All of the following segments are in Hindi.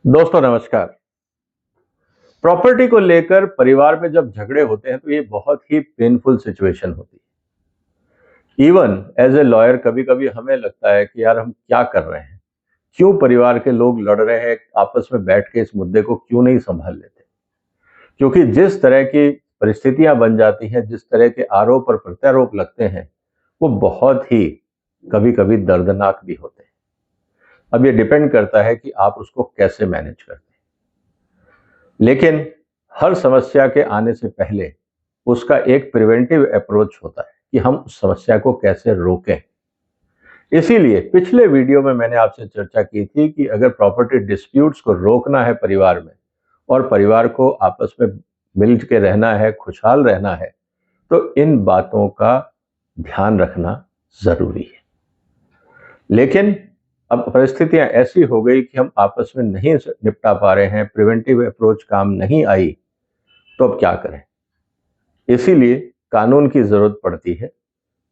दोस्तों नमस्कार। प्रॉपर्टी को लेकर परिवार में जब झगड़े होते हैं तो ये बहुत ही पेनफुल सिचुएशन होती है। इवन एज ए लॉयर कभी कभी हमें लगता है कि यार हम क्या कर रहे हैं, क्यों परिवार के लोग लड़ रहे हैं, आपस में बैठ के इस मुद्दे को क्यों नहीं संभाल लेते। क्योंकि जिस तरह की परिस्थितियां बन जाती हैं, जिस तरह के आरोप और प्रत्यारोप लगते हैं, वो बहुत ही कभी कभी दर्दनाक भी होते हैं। अब ये डिपेंड करता है कि आप उसको कैसे मैनेज करते हैं। लेकिन हर समस्या के आने से पहले उसका एक प्रिवेंटिव अप्रोच होता है कि हम उस समस्या को कैसे रोकें। इसीलिए पिछले वीडियो में मैंने आपसे चर्चा की थी कि अगर प्रॉपर्टी डिस्प्यूट्स को रोकना है परिवार में और परिवार को आपस में मिल के रहना है, खुशहाल रहना है, तो इन बातों का ध्यान रखना जरूरी है। लेकिन अब परिस्थितियां ऐसी हो गई कि हम आपस में नहीं निपटा पा रहे हैं, प्रिवेंटिव अप्रोच काम नहीं आई, तो अब क्या करें। इसीलिए कानून की जरूरत पड़ती है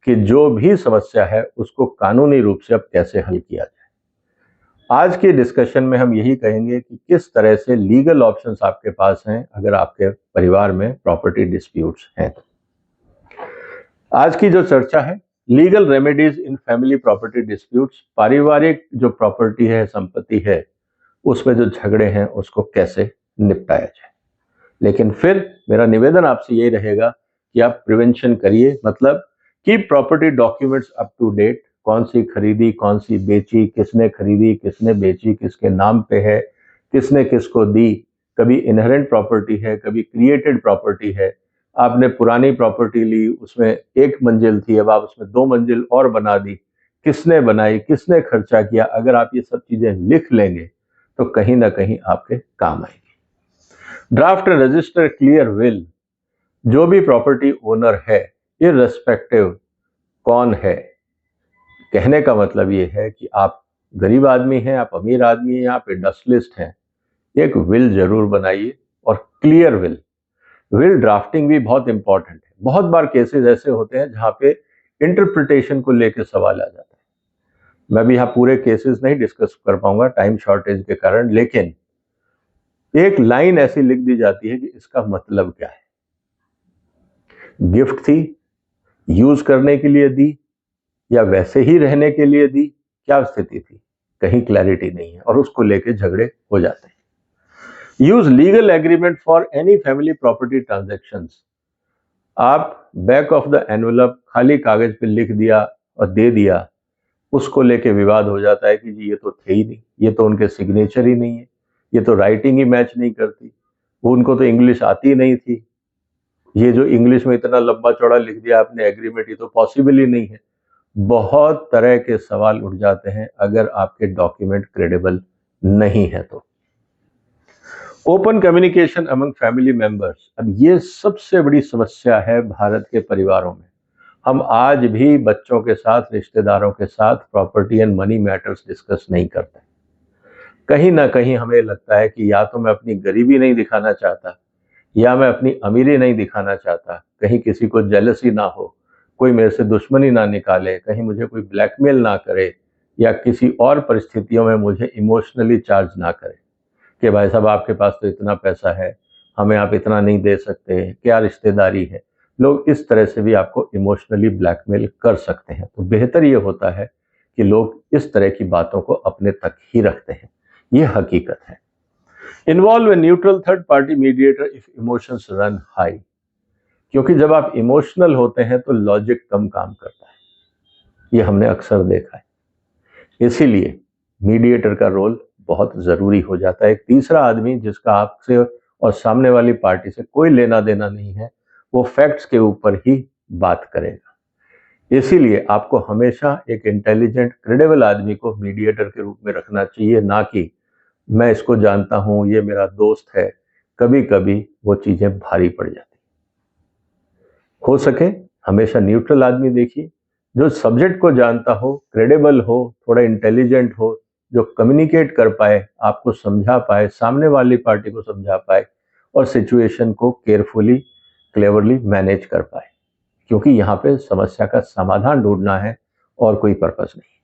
कि जो भी समस्या है उसको कानूनी रूप से अब कैसे हल किया जाए। आज के डिस्कशन में हम यही कहेंगे कि किस तरह से लीगल ऑप्शंस आपके पास हैं अगर आपके परिवार में प्रॉपर्टी डिस्प्यूट्स हैं। आज की जो चर्चा है, legal remedies in family property disputes, पारिवारिक जो प्रॉपर्टी है, संपत्ति है, उसमें जो झगड़े हैं उसको कैसे निपटाया जाए। लेकिन फिर मेरा निवेदन आपसे यही रहेगा कि आप प्रिवेंशन करिए, मतलब कि property documents up to date, कौन सी खरीदी, कौन सी बेची, किसने खरीदी, किसने बेची, किसके नाम पे है, किसने किसको दी, कभी इनहेरेंट प्रॉपर्टी है, कभी क्रिएटेड प्रॉपर्टी है। आपने पुरानी प्रॉपर्टी ली, उसमें एक मंजिल थी, अब आप उसमें 2 मंजिल और बना दी, किसने बनाई, किसने खर्चा किया। अगर आप ये सब चीजें लिख लेंगे तो कहीं ना कहीं आपके काम आएगी। ड्राफ्ट रजिस्टर क्लियर विल, जो भी प्रॉपर्टी ओनर है, इररिस्पेक्टिव कौन है, कहने का मतलब ये है कि आप गरीब आदमी हैं, आप अमीर आदमी हैं, आप इंडस्ट्रियलिस्ट हैं, एक विल जरूर बनाइए। और क्लियर विल, विल ड्राफ्टिंग भी बहुत इंपॉर्टेंट है। बहुत बार केसेस ऐसे होते हैं जहां पे इंटरप्रिटेशन को लेकर सवाल आ जाता है। मैं भी यहाँ पूरे केसेस नहीं डिस्कस कर पाऊंगा टाइम शॉर्टेज के कारण, लेकिन एक लाइन ऐसी लिख दी जाती है कि इसका मतलब क्या है। गिफ्ट थी, यूज करने के लिए दी, या वैसे ही रहने के लिए दी, क्या स्थिति थी, कहीं क्लैरिटी नहीं है और उसको लेके झगड़े हो जाते हैं। Use legal agreement for any family property transactions. आप बैक ऑफ द एनवलप खाली कागज पे लिख दिया और दे दिया, उसको लेके विवाद हो जाता है कि जी ये तो थे ही नहीं, ये तो उनके सिग्नेचर ही नहीं है, ये तो राइटिंग ही मैच नहीं करती, उनको तो इंग्लिश आती ही नहीं थी, ये जो इंग्लिश में इतना लंबा चौड़ा लिख दिया आपने एग्रीमेंट, ये तो पॉसिबल ही नहीं है। बहुत तरह के सवाल उठ जाते हैं अगर आपके डॉक्यूमेंट क्रेडिबल नहीं है तो। Open communication among family members, अब ये सबसे बड़ी समस्या है भारत के परिवारों में। हम आज भी बच्चों के साथ, रिश्तेदारों के साथ property and money matters discuss नहीं करते। कहीं ना कहीं हमें लगता है कि या तो मैं अपनी गरीबी नहीं दिखाना चाहता, या मैं अपनी अमीरी नहीं दिखाना चाहता, कहीं किसी को जेलसी ना हो, कोई मेरे से दुश्मनी ना निकाले, कहीं मुझे कोई ब्लैकमेल ना करे, या किसी और परिस्थितियों में मुझे इमोशनली चार्ज ना करे कि भाई साहब आपके पास तो इतना पैसा है, हमें आप इतना नहीं दे सकते, क्या रिश्तेदारी है। लोग इस तरह से भी आपको इमोशनली ब्लैकमेल कर सकते हैं। तो बेहतर ये होता है कि लोग इस तरह की बातों को अपने तक ही रखते हैं, ये हकीकत है। Involve a neutral third party mediator if emotions run high, क्योंकि जब आप इमोशनल होते हैं तो लॉजिक कम काम करता है, ये हमने अक्सर देखा है। इसीलिए मीडिएटर का रोल बहुत जरूरी हो जाता है। एक तीसरा आदमी जिसका आपसे और सामने वाली पार्टी से कोई लेना देना नहीं है, वो फैक्ट्स के ऊपर ही बात करेगा। इसीलिए आपको हमेशा एक इंटेलिजेंट क्रेडिबल आदमी को मीडिएटर के रूप में रखना चाहिए, ना कि मैं इसको जानता हूं, ये मेरा दोस्त है। कभी कभी वो चीजें भारी पड़ जाती। हो सके हमेशा न्यूट्रल आदमी देखिए, जो सब्जेक्ट को जानता हो, क्रेडिबल हो, थोड़ा इंटेलिजेंट हो, जो कम्युनिकेट कर पाए, आपको समझा पाए, सामने वाली पार्टी को समझा पाए और सिचुएशन को केयरफुली, क्लेवरली मैनेज कर पाए, क्योंकि यहाँ पे समस्या का समाधान ढूंढना है और कोई पर्पस नहीं।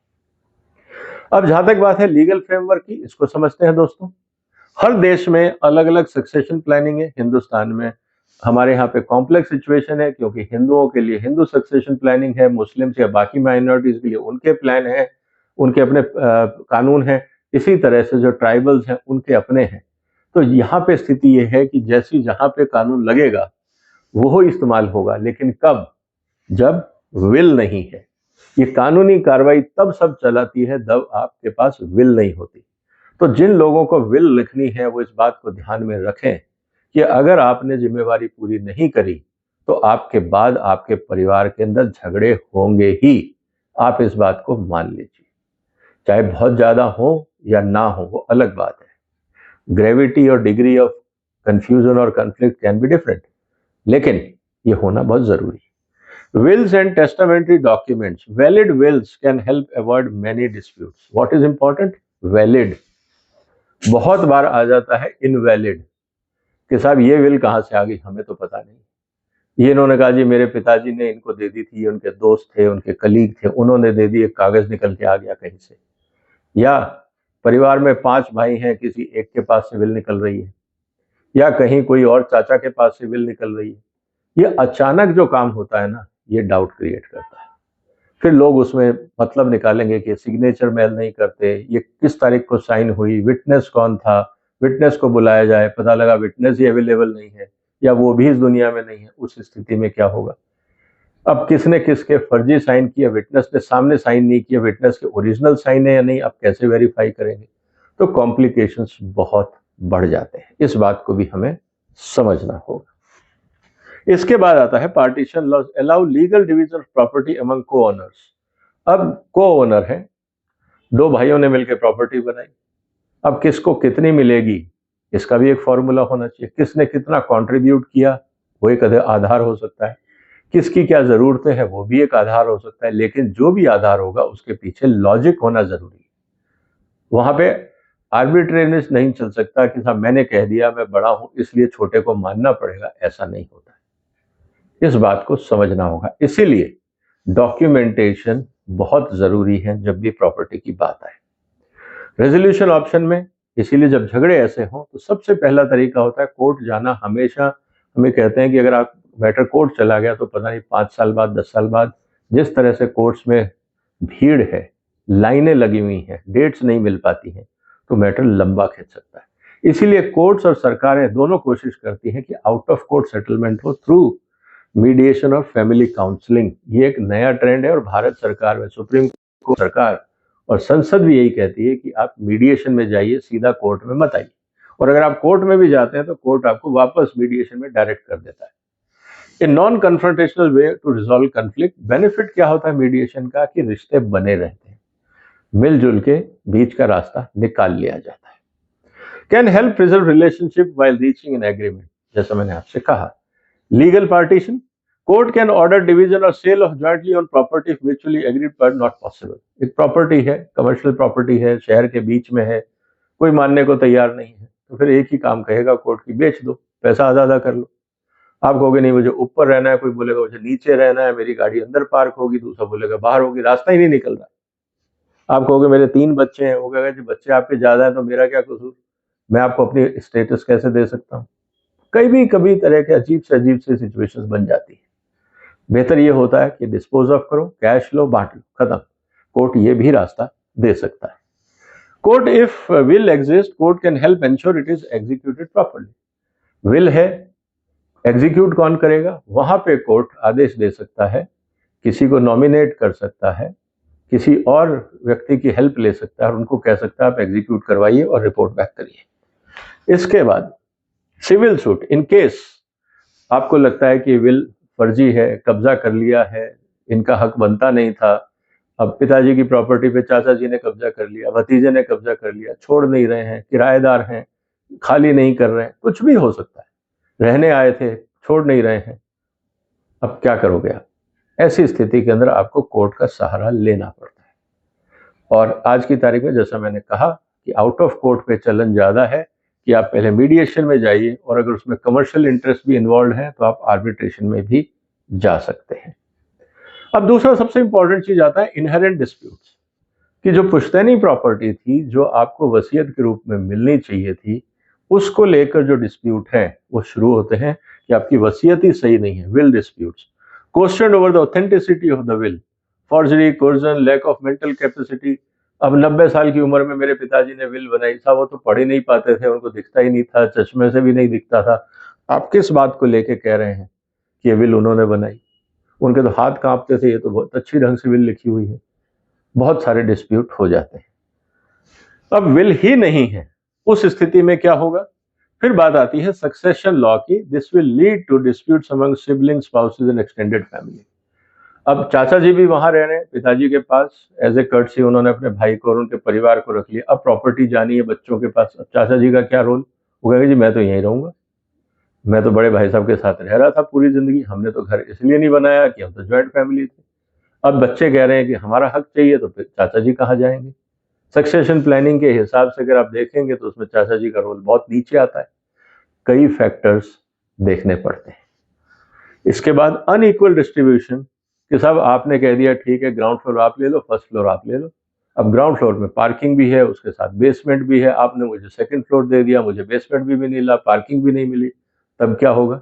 अब जहां तक बात है लीगल फ्रेमवर्क की, इसको समझते हैं दोस्तों। हर देश में अलग अलग सक्सेशन प्लानिंग है। हिंदुस्तान में हमारे यहाँ पे कॉम्प्लेक्स सिचुएशन है, क्योंकि हिंदुओं के लिए हिंदू सक्सेशन प्लानिंग है, मुस्लिम्स या बाकी माइनॉरिटीज के लिए उनके प्लान है, उनके अपने कानून है। इसी तरह से जो ट्राइबल्स हैं उनके अपने हैं। तो यहाँ पे स्थिति ये है कि जैसी जहाँ पे कानून लगेगा वो इस्तेमाल होगा, लेकिन कब? जब विल नहीं है। ये कानूनी कार्रवाई तब सब चलाती है जब आपके पास विल नहीं होती। तो जिन लोगों को विल लिखनी है वो इस बात को ध्यान में रखें कि अगर आपने जिम्मेवारी पूरी नहीं करी तो आपके बाद आपके परिवार के अंदर झगड़े होंगे ही। आप इस बात को मान लीजिए, चाहे बहुत ज्यादा हो या ना हो वो अलग बात है। ग्रेविटी और डिग्री ऑफ कंफ्यूजन और कॉन्फ्लिक्ट कैन बी डिफरेंट, लेकिन ये होना बहुत जरूरी है। Wills and testamentary documents, valid wills can help avoid many disputes. What is important? Valid. बहुत बार आ जाता है इनवैलिड कि साहब ये विल कहाँ से आ गई, हमें तो पता नहीं। ये इन्होंने कहा जी मेरे पिताजी ने इनको दे दी थी, ये उनके दोस्त थे, उनके कलीग थे, उन्होंने दे दी, एक कागज निकल के आ गया कहीं से। या परिवार में 5 भाई हैं, किसी एक के पास से विल निकल रही है, या कहीं कोई और चाचा के पास से विल निकल रही है। ये अचानक जो काम होता है ना, ये डाउट क्रिएट करता है। फिर लोग उसमें मतलब निकालेंगे कि सिग्नेचर मेल नहीं करते, ये किस तारीख को साइन हुई, विटनेस कौन था, विटनेस को बुलाया जाए, पता लगा विटनेस ही अवेलेबल नहीं है या वो भी इस दुनिया में नहीं है। उस स्थिति में क्या होगा? अब किसने किसके फर्जी साइन किया, विटनेस ने सामने साइन नहीं किया, विटनेस के ओरिजिनल साइन है या नहीं, आप कैसे वेरीफाई करेंगे? तो कॉम्प्लिकेशंस बहुत बढ़ जाते हैं। इस बात को भी हमें समझना होगा। इसके बाद आता है partition laws allow legal division of property among co owners. अब को ओनर है, 2 भाइयों ने मिलकर प्रॉपर्टी बनाई। अब किसको कितनी मिलेगी इसका भी एक फॉर्मूला होना चाहिए। किसने कितना कंट्रीब्यूट किया वो एक आधार हो सकता है। किसकी क्या जरूरतें हैं वो भी एक आधार हो सकता है। लेकिन जो भी आधार होगा उसके पीछे लॉजिक होना जरूरी है। वहां पे आर्बिट्रेरीनेस नहीं चल सकता कि साहब मैंने कह दिया मैं बड़ा हूं इसलिए छोटे को मानना पड़ेगा, ऐसा नहीं होता है। इस बात को समझना होगा। इसीलिए डॉक्यूमेंटेशन बहुत जरूरी है जब भी प्रॉपर्टी की बात आए। रेजोल्यूशन ऑप्शन में इसीलिए जब झगड़े ऐसे हों तो सबसे पहला तरीका होता है कोर्ट जाना। हमेशा हमें कहते हैं कि अगर आप मैटर कोर्ट चला गया तो पता नहीं 5 साल बाद 10 साल बाद जिस तरह से कोर्ट्स में भीड़ है, लाइनें लगी हुई हैं, डेट्स नहीं मिल पाती हैं, तो मैटर लंबा खिंच सकता है। इसीलिए कोर्ट्स और सरकारें दोनों कोशिश करती हैं कि आउट ऑफ कोर्ट सेटलमेंट हो थ्रू मीडिएशन और फैमिली काउंसलिंग। ये एक नया ट्रेंड है और भारत सरकार में सुप्रीम कोर्ट सरकार और संसद भी यही कहती है कि आप मीडिएशन में जाइए, सीधा कोर्ट में मत आइए। और अगर आप कोर्ट में भी जाते हैं तो कोर्ट आपको वापस मीडिएशन में डायरेक्ट कर देता है। A non confrontational way to resolve conflict. Benefit क्या होता है मीडिएशन का कि रिश्ते बने रहते हैं, मिलजुल के बीच का रास्ता निकाल लिया जाता है। Can help preserve relationship while reaching an agreement. जैसा मैंने आपसे कहा, legal partition, court can order division और sale of jointly owned property mutually agreed पर नॉट पॉसिबल। एक प्रॉपर्टी है, कमर्शियल प्रॉपर्टी है, शहर के बीच में है, कोई मानने को तैयार नहीं है, तो फिर एक ही काम कहेगा कोर्ट की, बेच दो, पैसा आधा आधा कर लो। आप कहोगे नहीं मुझे ऊपर रहना है, कोई बोलेगा मुझे नीचे रहना है, मेरी गाड़ी अंदर पार्क होगी, दूसरा बोलेगा बाहर होगी, रास्ता ही नहीं निकल रहा। आप कहोगे मेरे 3 बच्चे हैं, वो कहेगा जी बच्चे आपके ज्यादा है तो मेरा क्या कसूर, मैं आपको अपनी स्टेटस कैसे दे सकता हूँ। कभी तरह के अजीब से सिचुएशंस बन जाती है। बेहतर ये होता है कि डिस्पोज ऑफ करो, कैश लो, बांट लो, खत्म। कोर्ट ये भी रास्ता दे सकता है। Court if will exist, court can help ensure it is executed properly. Will है, एग्जीक्यूट कौन करेगा? वहां पे कोर्ट आदेश दे सकता है, किसी को नॉमिनेट कर सकता है, किसी और व्यक्ति की हेल्प ले सकता है और उनको कह सकता है आप एग्जीक्यूट करवाइए और रिपोर्ट बैक करिए। इसके बाद सिविल सूट, इन केस आपको लगता है कि विल फर्जी है, कब्जा कर लिया है, इनका हक बनता नहीं था, अब पिताजी की प्रॉपर्टी पे चाचा जी ने कब्जा कर लिया, भतीजे ने कब्जा कर लिया, छोड़ नहीं रहे हैं, किराएदार हैं, खाली नहीं कर रहे हैं, कुछ भी हो सकता है, रहने आए थे छोड़ नहीं रहे हैं, अब क्या करोगे आप? ऐसी स्थिति के अंदर आपको कोर्ट का सहारा लेना पड़ता है। और आज की तारीख में जैसा मैंने कहा कि आउट ऑफ कोर्ट पे चलन ज्यादा है कि आप पहले मीडिएशन में जाइए और अगर उसमें कमर्शियल इंटरेस्ट भी इन्वॉल्व है तो आप आर्बिट्रेशन में भी जा सकते हैं। अब दूसरा सबसे इंपॉर्टेंट चीज आता है इनहेरेंट डिस्प्यूट्स, कि जो पुश्तैनी प्रॉपर्टी थी जो आपको वसीयत के रूप में मिलनी चाहिए थी उसको लेकर जो डिस्प्यूट है वो शुरू होते हैं कि आपकी वसीयत ही सही नहीं है, will disputes, question over the authenticity of the will, forgery, coercion, lack of mental capacity. अब 90 साल की उम्र में मेरे पिताजी ने विल बनाई, साहब वो तो पढ़ ही नहीं पाते थे, उनको दिखता ही नहीं था, चश्मे से भी नहीं दिखता था, आप किस बात को लेके कह रहे हैं कि ये विल उन्होंने बनाई? उनके तो हाथ कांपते थे, ये तो बहुत अच्छी ढंग से विल लिखी हुई है। बहुत सारे डिस्प्यूट हो जाते हैं। अब विल ही नहीं है, उस स्थिति में क्या होगा? फिर बात आती है सक्सेशन लॉ की। This will lead to disputes among siblings, spouses and extended family. अब चाचा जी भी वहां रह रहे हैं पिताजी के पास, एज ए कर्टसी उन्होंने अपने भाई को और उनके परिवार को रख लिया। अब प्रॉपर्टी जानी है बच्चों के पास, अब चाचा जी का क्या रोल? वो कहेंगे जी मैं तो यहीं रहूंगा, मैं तो बड़े भाई साहब के साथ रह रहा था पूरी जिंदगी, हमने तो घर इसलिए नहीं बनाया कि हम तो ज्वाइंट फैमिली थे। अब बच्चे कह रहे हैं कि हमारा हक चाहिए, तो फिर चाचा जी कहाँ जाएंगे? सक्सेशन प्लानिंग के हिसाब से अगर आप देखेंगे तो उसमें चाचा जी का रोल बहुत नीचे आता है। कई फैक्टर्स देखने पड़ते हैं। इसके बाद अनइक्वल डिस्ट्रीब्यूशन, कि साहब आपने कह दिया ठीक है ग्राउंड फ्लोर आप ले लो, फर्स्ट फ्लोर आप ले लो। अब ग्राउंड फ्लोर में पार्किंग भी है, उसके साथ बेसमेंट भी है, आपने मुझे सेकंड फ्लोर दे दिया, मुझे बेसमेंट भी नहीं मिला, पार्किंग भी नहीं मिली, तब क्या होगा?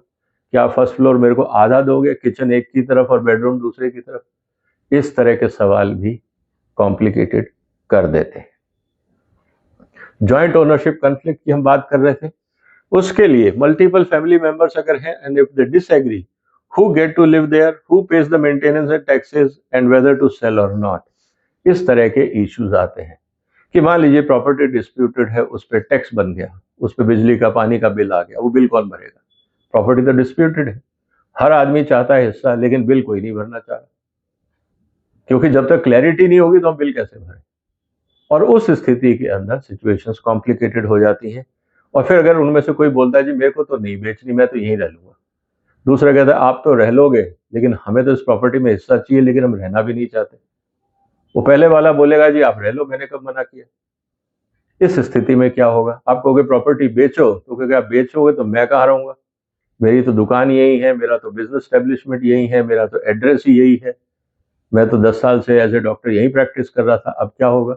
क्या फर्स्ट फ्लोर मेरे को आधा दोगे, किचन एक की तरफ और बेडरूम दूसरे की तरफ? इस तरह के सवाल भी कॉम्प्लिकेटेड कर देते हैं। जॉइंट ओनरशिप कन्फ्लिक्ट की हम बात कर रहे थे, उसके लिए मल्टीपल फैमिली मेंबर्स अगर हैं and if they disagree, who get to live there, who pays the maintenance and taxes and whether to sell or not, इस तरह के इश्यूज आते हैं। कि मान लीजिए प्रॉपर्टी डिस्प्यूटेड है, उस पर टैक्स बन गया, उस पर बिजली का पानी का बिल आ गया, वो बिल कौन भरेगा? प्रॉपर्टी तो डिस्प्यूटेड है, हर आदमी चाहता है हिस्सा, लेकिन बिल कोई नहीं भरना चाह रहा, क्योंकि जब तक क्लैरिटी नहीं होगी तो हम बिल कैसे भरें? और उस स्थिति के अंदर सिचुएशंस कॉम्प्लिकेटेड हो जाती हैं। और फिर अगर उनमें से कोई बोलता है जी मेरे को तो नहीं बेचनी, मैं तो यहीं रह लूंगा, दूसरा कहता है आप तो रह लोगे लेकिन हमें तो इस प्रॉपर्टी में हिस्सा चाहिए, लेकिन हम रहना भी नहीं चाहते। वो पहले वाला बोलेगा जी आप रह लो, मैंने कब मना किया? इस स्थिति में क्या होगा? आप कहोगे प्रॉपर्टी बेचो, तो कहोगे आप बेचोगे तो मैं कहाँ रहूंगा, मेरी तो दुकान यही है, मेरा तो बिजनेस स्टैब्लिशमेंट यही है, मेरा तो एड्रेस ही यही है, मैं तो 10 साल से एज ए डॉक्टर यही प्रैक्टिस कर रहा था, अब क्या होगा?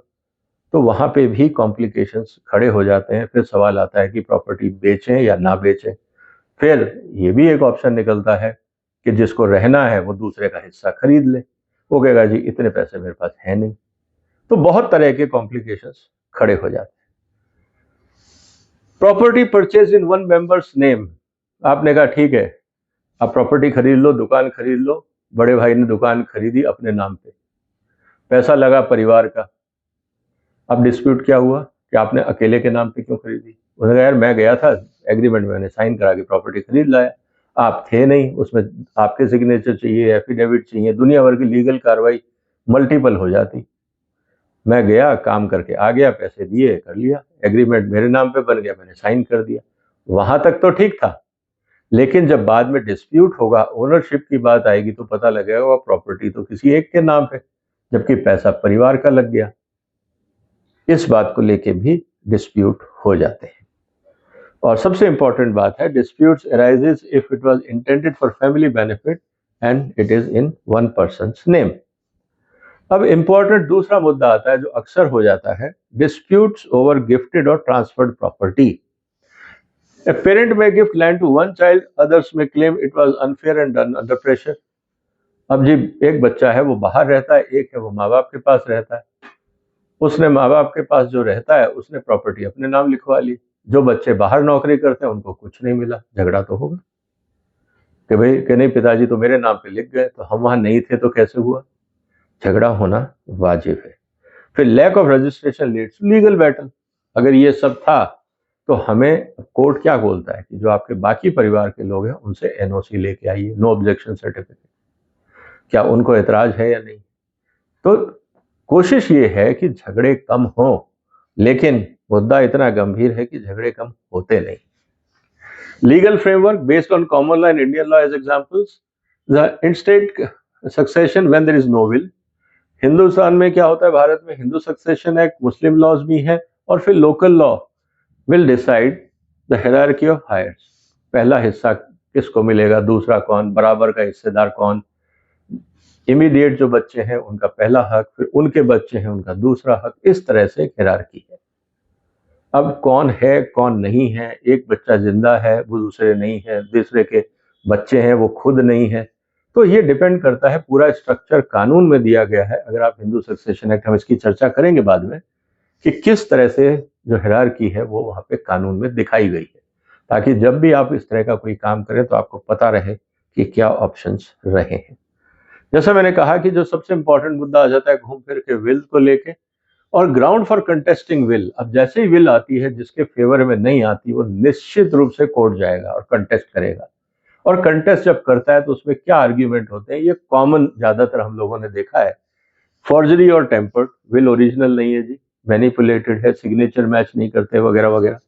तो वहां पे भी कॉम्प्लिकेशंस खड़े हो जाते हैं। फिर सवाल आता है कि प्रॉपर्टी बेचें या ना बेचें। फिर ये भी एक ऑप्शन निकलता है कि जिसको रहना है वो दूसरे का हिस्सा खरीद ले, वो कहेगा जी इतने पैसे मेरे पास है नहीं। तो बहुत तरह के कॉम्प्लिकेशंस खड़े हो जाते हैं। Property purchase in one members name, आपने कहा ठीक है आप प्रॉपर्टी खरीद लो, दुकान खरीद लो, बड़े भाई ने दुकान खरीदी अपने नाम पे, पैसा लगा परिवार का। अब डिस्प्यूट क्या हुआ कि आपने अकेले के नाम पे क्यों खरीदी? उन्होंने कहा यार मैं गया था एग्रीमेंट, मैंने साइन करा के प्रॉपर्टी खरीद लाया, आप थे नहीं, उसमें आपके सिग्नेचर चाहिए, एफिडेविट चाहिए, दुनिया भर की लीगल कार्रवाई मल्टीपल हो जाती। मैं गया, काम करके आ गया, पैसे दिए, कर लिया, एग्रीमेंट मेरे नाम पे बन गया, मैंने साइन कर दिया, वहां तक तो ठीक था। लेकिन जब बाद में डिस्प्यूट होगा, ओनरशिप की बात आएगी, तो पता लगेगा वो प्रॉपर्टी तो किसी एक के नाम पे, जबकि पैसा परिवार का लग गया। इस बात को लेके भी डिस्प्यूट हो जाते हैं। और सबसे इंपॉर्टेंट बात है, disputes arises if it was intended for family benefit and it is in one persons name. अब इंपॉर्टेंट दूसरा मुद्दा आता है जो अक्सर हो जाता है, डिस्प्यूट्स ओवर गिफ्टेड और transferred property. A parent may gift land to one child, others may claim it was unfair and done under pressure. अब जी एक बच्चा है वो बाहर रहता है, एक है वो माँ बाप के पास रहता है। उसने माँ बाप के पास जो रहता है उसने प्रॉपर्टी अपने नाम लिखवा ली, जो बच्चे बाहर नौकरी करते हैं उनको कुछ नहीं मिला। झगड़ा तो होगा कि भाई कि नहीं पिताजी तो मेरे नाम पे लिख गए, तो हम वहां नहीं थे तो कैसे हुआ? झगड़ा होना वाजिब है। फिर lack of registration leads legal battle. अगर ये सब था तो हमें कोर्ट क्या बोलता है कि जो आपके बाकी परिवार के लोग हैं उनसे एनओसी लेके आइए, नो ऑब्जेक्शन सर्टिफिकेट, क्या उनको एतराज है या नहीं? तो कोशिश ये है कि झगड़े कम हो, लेकिन मुद्दा इतना गंभीर है कि झगड़े कम होते नहीं। Legal framework based on common law and Indian law as examples, the instant succession when there is no will. Hindustan में क्या होता है, भारत में Hindu succession act, Muslim laws भी है, और फिर local law will decide the hierarchy of heirs. पहला हिस्सा किसको मिलेगा, दूसरा कौन, बराबर का हिस्सेदार कौन, इमीडिएट जो बच्चे हैं उनका पहला हक, फिर उनके बच्चे हैं उनका दूसरा हक, इस तरह से एक हायरार्की है। अब कौन है कौन नहीं है, एक बच्चा जिंदा है वो दूसरे नहीं है, दूसरे के बच्चे हैं वो खुद नहीं है, तो ये डिपेंड करता है, पूरा स्ट्रक्चर कानून में दिया गया है। अगर आप हिंदू सक्सेशन एक्ट, हम इसकी चर्चा करेंगे बाद में कि किस तरह से जो हिरार्की है वो वहाँ पे कानून में दिखाई गई है, ताकि जब भी आप इस तरह का कोई काम करें तो आपको पता रहे कि क्या ऑप्शंस रहे हैं। जैसा मैंने कहा कि जो सबसे इंपॉर्टेंट मुद्दा आ जाता है घूम फिर के विल को लेके, और ग्राउंड फॉर कंटेस्टिंग विल। अब जैसे ही विल आती है जिसके फेवर में नहीं आती, वो निश्चित रूप से कोर्ट जाएगा और कंटेस्ट करेगा, और कंटेस्ट जब करता है तो उसमें क्या आर्ग्यूमेंट होते हैं, ये कॉमन ज्यादातर हम लोगों ने देखा है। फॉर्जरी और टेम्पर्ड, विल ओरिजिनल नहीं है जी, मैनिपुलेटेड है, सिग्नेचर मैच नहीं करते, वगैरह वगैरह।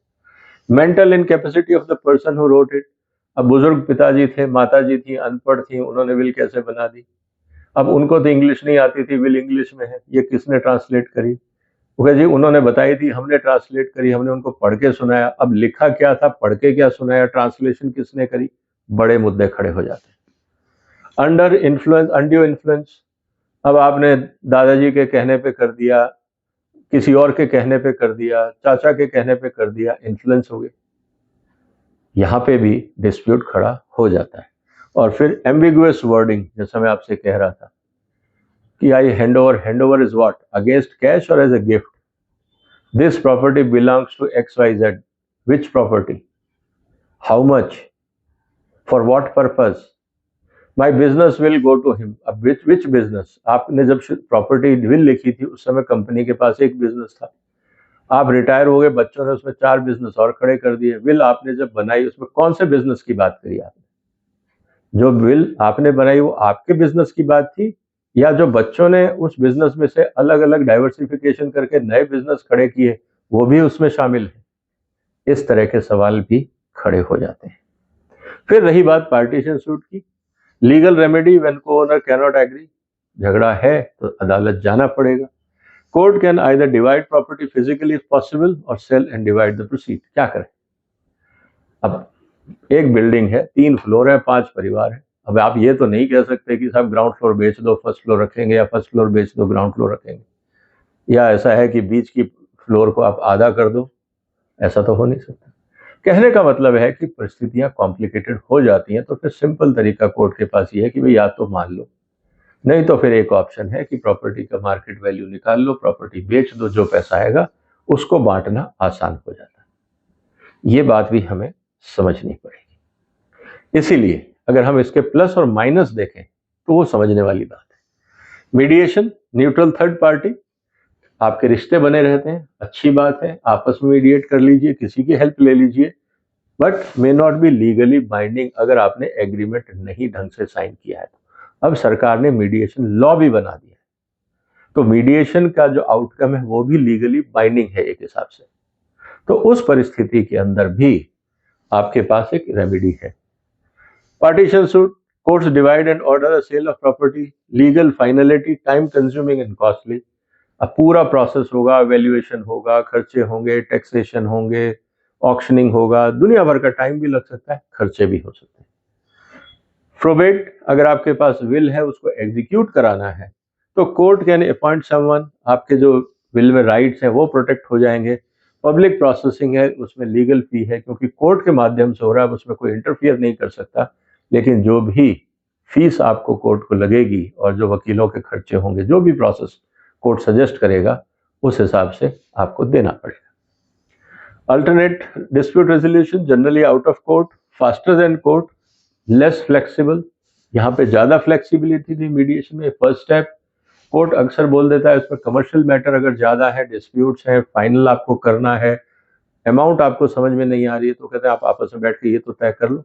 Mental incapacity of the person who wrote it. अब बुजुर्ग पिताजी थे, माताजी थी, अनपढ़ थी, उन्होंने विल कैसे बना दी? अब उनको तो इंग्लिश नहीं आती थी, विल इंग्लिश में है, ये किसने ट्रांसलेट करी? ओके जी, उन्होंने बताई थी, हमने ट्रांसलेट करी, हमने उनको पढ़ के सुनाया। अब लिखा क्या था, पढ़ के क्या सुनाया, ट्रांसलेशन किसने करी? बड़े मुद्दे खड़े हो जाते हैं। Under influence, undue influence. अब आपने दादाजी के कहने पे कर दिया, किसी और के कहने पे कर दिया, चाचा के कहने पे कर दिया, इन्फ्लुएंस हो गए, यहाँ पे भी डिस्प्यूट खड़ा हो जाता है। और फिर एम्बिगुअस वर्डिंग, जैसा मैं आपसे कह रहा था कि I hand over is what, against cash और as a gift? This property belongs to XYZ. Which property? How much? For what purpose? My business will go to him. अब which business? आपने जब प्रॉपर्टी विल लिखी थी उस समय कंपनी के पास एक बिजनेस था, आप रिटायर हो गए, बच्चों ने उसमें 4 बिजनेस और खड़े कर दिए। विल आपने जब बनाई उसमें कौन से बिजनेस की बात करी आपने? जो विल आपने बनाई वो आपके बिजनेस की बात थी, या जो बच्चों ने उस बिजनेस में से अलग अलग डाइवर्सिफिकेशन करके नए बिजनेस खड़े किए वो भी उसमें शामिल है? इस तरह के सवाल भी खड़े हो जाते हैं। फिर रही बात पार्टीशन सूट की, legal remedy when co-owner can not agree. झगड़ा है तो अदालत जाना पड़ेगा। Court can either divide property physically if possible और sale and divide the proceed. क्या करें? अब एक बिल्डिंग है, 3 फ्लोर है, 5 परिवार है। अब आप ये तो नहीं कह सकते कि साहब ग्राउंड फ्लोर बेच दो फर्स्ट फ्लोर रखेंगे, या फर्स्ट फ्लोर बेच दो ग्राउंड फ्लोर रखेंगे, या ऐसा है कि बीच की फ्लोर को आप आधा कर दो। ऐसा तो हो नहीं सकता। कहने का मतलब है कि परिस्थितियां कॉम्प्लिकेटेड हो जाती हैं, तो फिर सिंपल तरीका कोर्ट के पास ये है कि भाई या तो मान लो, नहीं तो फिर एक ऑप्शन है कि प्रॉपर्टी का मार्केट वैल्यू निकाल लो, प्रॉपर्टी बेच दो, जो पैसा आएगा उसको बांटना आसान हो जाता है। ये बात भी हमें समझनी पड़ेगी। इसीलिए अगर हम इसके प्लस और माइनस देखें तो वो समझने वाली बात है। मीडिएशन, न्यूट्रल थर्ड पार्टी, आपके रिश्ते बने रहते हैं, अच्छी बात है, आपस में मीडिएट कर लीजिए, किसी की हेल्प ले लीजिए, but may not be legally binding अगर आपने एग्रीमेंट नहीं ढंग से साइन किया है तो। अब सरकार ने मीडिएशन लॉ भी बना दिया है, तो मीडिएशन का जो आउटकम है वो भी लीगली बाइंडिंग है एक हिसाब से। तो उस परिस्थिति के अंदर भी आपके पास एक रेमेडी है। Partition suit, courts divide and order the sale of property, legal finality, time consuming and costly. अब पूरा प्रोसेस होगा, वैल्यूएशन होगा, खर्चे होंगे, टैक्सेशन होंगे, ऑक्शनिंग होगा, दुनिया भर का टाइम भी लग सकता है, खर्चे भी हो सकते हैं। प्रोबेट, अगर आपके पास विल है उसको एग्जीक्यूट कराना है तो कोर्ट कैन अपॉइंट समवन, आपके जो विल में राइट्स हैं वो प्रोटेक्ट हो जाएंगे। पब्लिक प्रोसेसिंग है, उसमें लीगल फी है, क्योंकि कोर्ट के माध्यम से हो रहा है, उसमें कोई इंटरफियर नहीं कर सकता, लेकिन जो भी फीस आपको कोर्ट को लगेगी और जो वकीलों के खर्चे होंगे, जो भी प्रोसेस कोर्ट सजेस्ट करेगा उस हिसाब से आपको देना पड़ेगा। Alternate dispute resolution, generally out of court, faster than court, less flexible. यहाँ पे ज्यादा फ्लेक्सिबिलिटी थी मीडिएशन में। फर्स्ट स्टेप, कोर्ट अक्सर बोल देता है उसमें कमर्शियल मैटर अगर ज्यादा है, डिस्प्यूट्स हैं, फाइनल आपको करना है, अमाउंट आपको समझ में नहीं आ रही है, तो कहते हैं आप आपस में बैठ के ये तो तय कर लो।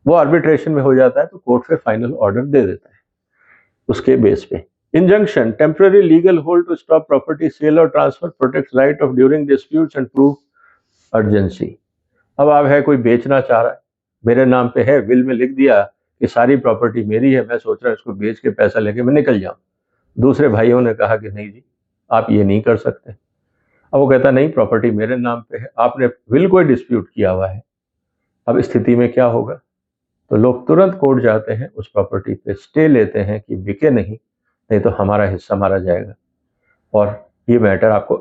वो आर्बिट्रेशन में हो जाता है तो कोर्ट फिर फाइनल ऑर्डर दे देता है उसके बेस पे। Injunction, temporary legal hold to stop property sale और transfer, protect right of during disputes and prove urgency. अब आप है, कोई बेचना चाह रहा है, मेरे नाम पे है, विल में लिख दिया कि सारी प्रॉपर्टी मेरी है, मैं सोच रहा हूँ इसको बेच के पैसा लेके मैं निकल जाऊं। दूसरे भाइयों ने कहा कि नहीं जी आप ये नहीं कर सकते। अब वो कहता नहीं, प्रॉपर्टी मेरे नाम पे है, आपने विल को डिस्प्यूट किया हुआ है। अब स्थिति में क्या होगा? तो लोग तुरंत कोर्ट जाते हैं, उस प्रॉपर्टी पे स्टे लेते हैं कि बिके नहीं तो हमारा हिस्सा मारा जाएगा, और ये मैटर आपको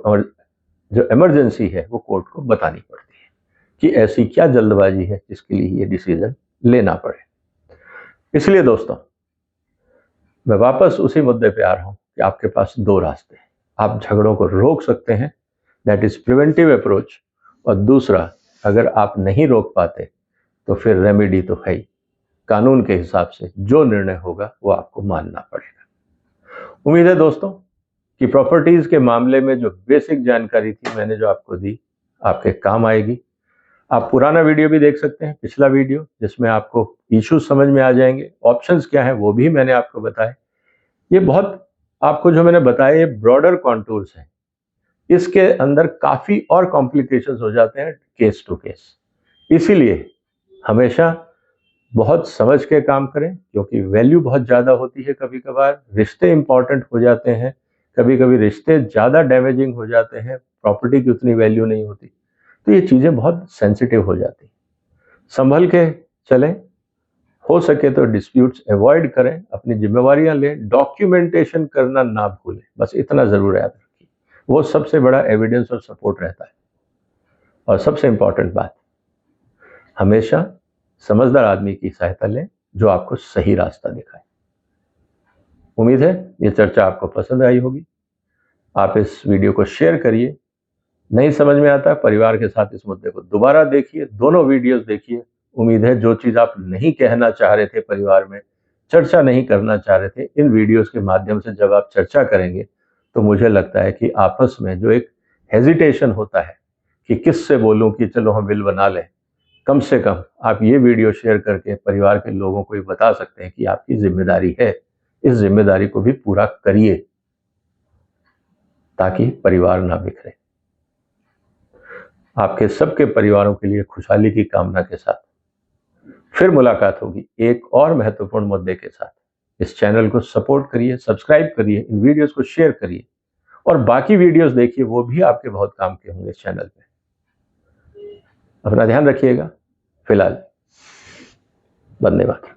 जो इमरजेंसी है वो कोर्ट को बतानी पड़ती है कि ऐसी क्या जल्दबाजी है जिसके लिए ये डिसीजन लेना पड़े। इसलिए दोस्तों, मैं वापस उसी मुद्दे पे आ रहा हूं कि आपके पास दो रास्ते हैं। आप झगड़ों को रोक सकते हैं, दैट इज प्रिवेंटिव अप्रोच, और दूसरा, अगर आप नहीं रोक पाते तो फिर रेमेडी तो है ही, कानून के हिसाब से जो निर्णय होगा वो आपको मानना पड़ेगा। उम्मीद है दोस्तों कि प्रॉपर्टीज के मामले में जो बेसिक जानकारी थी मैंने जो आपको दी, आपके काम आएगी। आप पुराना वीडियो भी देख सकते हैं, पिछला वीडियो, जिसमें आपको इश्यूज समझ में आ जाएंगे, ऑप्शंस क्या है वो भी मैंने आपको बताए। ये बहुत, आपको जो मैंने बताया, ये ब्रॉडर कॉन्टूर्स हैं, इसके अंदर काफी और कॉम्प्लिकेशंस हो जाते हैं केस टू केस। इसीलिए हमेशा बहुत समझ के काम करें, क्योंकि वैल्यू बहुत ज़्यादा होती है। कभी कभार रिश्ते इंपॉर्टेंट हो जाते हैं, कभी कभी रिश्ते ज़्यादा डैमेजिंग हो जाते हैं, प्रॉपर्टी की उतनी वैल्यू नहीं होती, तो ये चीज़ें बहुत सेंसिटिव हो जाती हैं। संभल के चलें, हो सके तो डिस्प्यूट्स अवॉइड करें, अपनी जिम्मेवारियां लें, डॉक्यूमेंटेशन करना ना भूलें, बस इतना ज़रूर याद रखिए, वो सबसे बड़ा एविडेंस और सपोर्ट रहता है। और सबसे इंपॉर्टेंट बात, हमेशा समझदार आदमी की सहायता लें जो आपको सही रास्ता दिखाए। उम्मीद है ये चर्चा आपको पसंद आई होगी। आप इस वीडियो को शेयर करिए। नहीं समझ में आता, परिवार के साथ इस मुद्दे को दोबारा देखिए, दोनों वीडियोस देखिए। उम्मीद है जो चीज़ आप नहीं कहना चाह रहे थे परिवार में, चर्चा नहीं करना चाह रहे थे, इन वीडियोस के माध्यम से जब आप चर्चा करेंगे तो मुझे लगता है कि आपस में जो एक हेजिटेशन होता है कि किससे बोलूं कि चलो हम बिल बना लें, कम से कम आप ये वीडियो शेयर करके परिवार के लोगों को ये बता सकते हैं कि आपकी जिम्मेदारी है, इस जिम्मेदारी को भी पूरा करिए ताकि परिवार ना बिखरे। आपके सबके परिवारों के लिए खुशहाली की कामना के साथ फिर मुलाकात होगी एक और महत्वपूर्ण मुद्दे के साथ। इस चैनल को सपोर्ट करिए, सब्सक्राइब करिए, इन वीडियोस को शेयर करिए, और बाकी वीडियोस देखिए, वो भी आपके बहुत काम के होंगे इस चैनल पे। अपना ध्यान रखिएगा। फिलहाल वंदे मातरम।